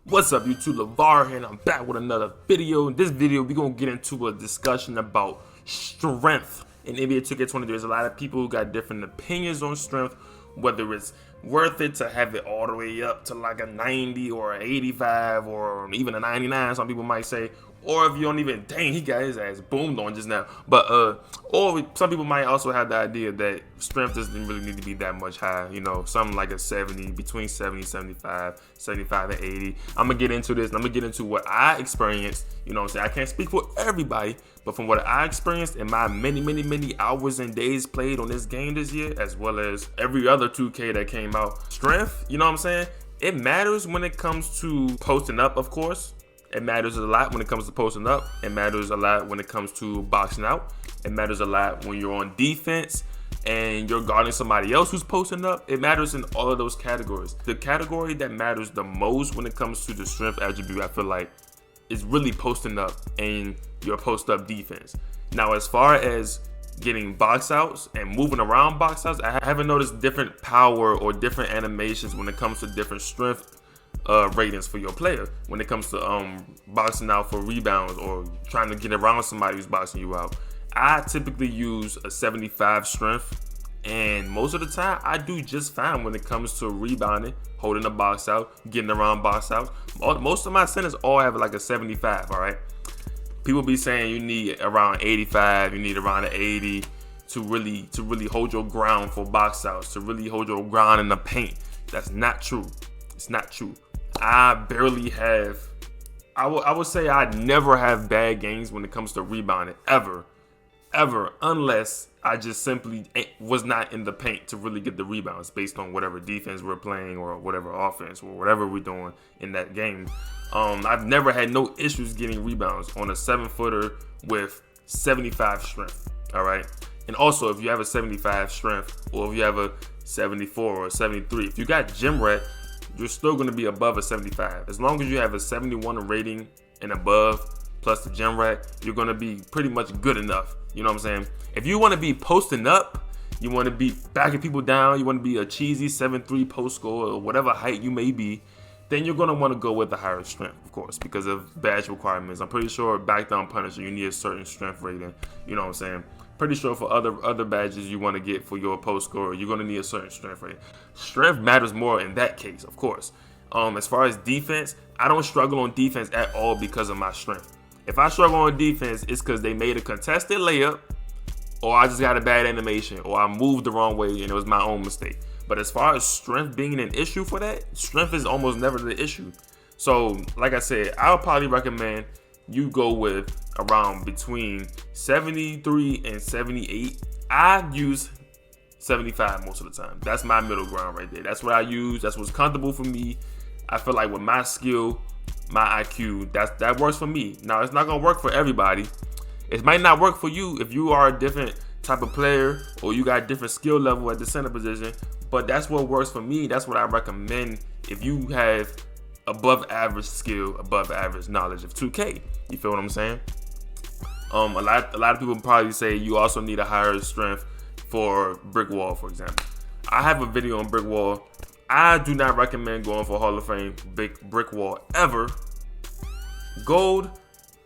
What's up YouTube, Levahr here, and I'm back with another video. In this video, we're going to get into a discussion about strength in NBA 2K20. There's a lot of people who got different opinions on strength, whether it's worth it to have it all the way up to like a 90 or an 85 or even a 99, some people might say. Or if you don't even, dang, he got his ass boomed on just now. But, or some people might also have the idea that strength doesn't really need to be that much high. You know, something like a 70, between 70, 75, 75 and 80. I'm going to get into this, and I'm going to get into what I experienced. You know what I'm saying? I can't speak for everybody, but from what I experienced in my many hours and days played on this game this year, as well as every other 2K that came out, strength, you know what I'm saying? It matters when it comes to posting up, of course. It matters a lot when it comes to posting up. It matters a lot when it comes to boxing out. It matters a lot when you're on defense and you're guarding somebody else who's posting up. It matters in all of those categories. The category that matters the most when it comes to the strength attribute, I feel like, is really posting up and your post up defense. Now, as far as getting box outs and moving around box outs, I haven't noticed different power or different animations when it comes to different strength ratings for your player when it comes to boxing out for rebounds or trying to get around somebody who's boxing you out. I typically use a 75 strength, and most of the time I do just fine when it comes to rebounding, holding the box out, getting around box out. Most of my centers all have like a 75. All right, people be saying you need around 85, you need around an 80 to really hold your ground for box outs, to really hold your ground in the paint. That's not true. It's not true. I barely have, I would say I never have bad games when it comes to rebounding, ever, unless I just simply was not in the paint to really get the rebounds based on whatever defense we're playing or whatever offense or whatever we're doing in that game. I've never had no issues getting rebounds on a 7-footer with 75 strength, all right? And also, if you have a 75 strength or if you have a 74 or a 73, if you got gym rat, you're still going to be above a 75. As long as you have a 71 rating and above, plus the gym rat, you're going to be pretty much good enough. You know what I'm saying? If you want to be posting up, you want to be backing people down, you want to be a cheesy 7'3" post score or whatever height you may be, then you're going to want to go with the higher strength, of course, because of badge requirements. I'm pretty sure back down Punisher, you need a certain strength rating. You know what I'm saying? Pretty sure for other badges you want to get for your post score, you're going to need a certain strength rating. Strength matters more in that case, of course. As far as defense, I don't struggle on defense at all because of my strength. If I struggle on defense, it's because they made a contested layup, or I just got a bad animation, or I moved the wrong way and it was my own mistake. But as far as strength being an issue for that, strength is almost never the issue. So, like I said, I would probably recommend you go with around between 73 and 78. I use 75 most of the time. That's my middle ground right there. That's what I use. That's what's comfortable for me. I feel like with my skill, my IQ, that works for me. Now, it's not gonna work for everybody. It might not work for you if you are a different type of player or you got a different skill level at the center position, but that's what works for me. That's what I recommend if you have above average skill, above average knowledge of 2K. You feel what I'm saying? A lot of people probably say you also need a higher strength for brick wall, for example. I have a video on brick wall. I do not recommend going for Hall of Fame brick wall ever. Gold,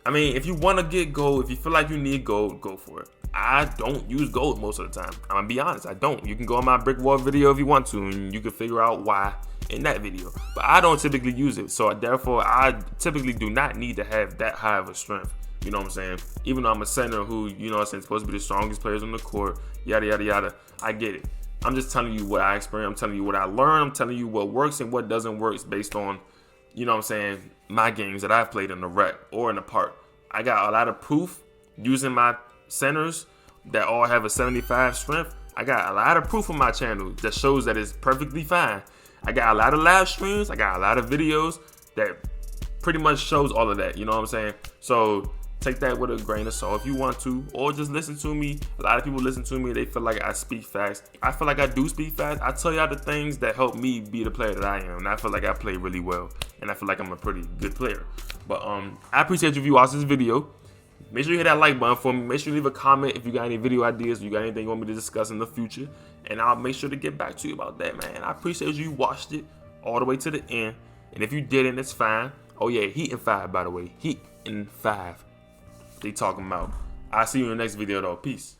I mean, if you want to get gold, if you feel like you need gold, go for it. I don't use gold most of the time. I'm gonna be honest, I don't. You can go on my brick wall video if you want to, and you can figure out why in that video. But I don't typically use it, so therefore I typically do not need to have that high of a strength. You know what I'm saying? Even though I'm a center who, you know what I'm saying, supposed to be the strongest players on the court, yada yada yada. I get it. I'm just telling you what I experienced. I'm telling you what I learned. I'm telling you what works and what doesn't work based on, you know what I'm saying, my games that I've played in the rec or in the park. I got a lot of proof using my centers that all have a 75 strength. I got a lot of proof on my channel that shows that it's perfectly fine. I got a lot of live streams. I got a lot of videos that pretty much shows all of that. You know what I'm saying? So take that with a grain of salt if you want to, or just listen to me. A lot of people listen to me, they feel like I speak fast. I feel like I do speak fast. I tell y'all the things that help me be the player that I am, and I feel like I play really well, and I feel like I'm a pretty good player. But I appreciate you if you watch this video. Make sure you hit that like button for me. Make sure you leave a comment if you got any video ideas, or you got anything you want me to discuss in the future, and I'll make sure to get back to you about that, man. I appreciate you watched it all the way to the end. And if you didn't, it's fine. Oh yeah, Heat in 5, by the way. Heat in 5. They talking about. I'll see you in the next video though. Peace.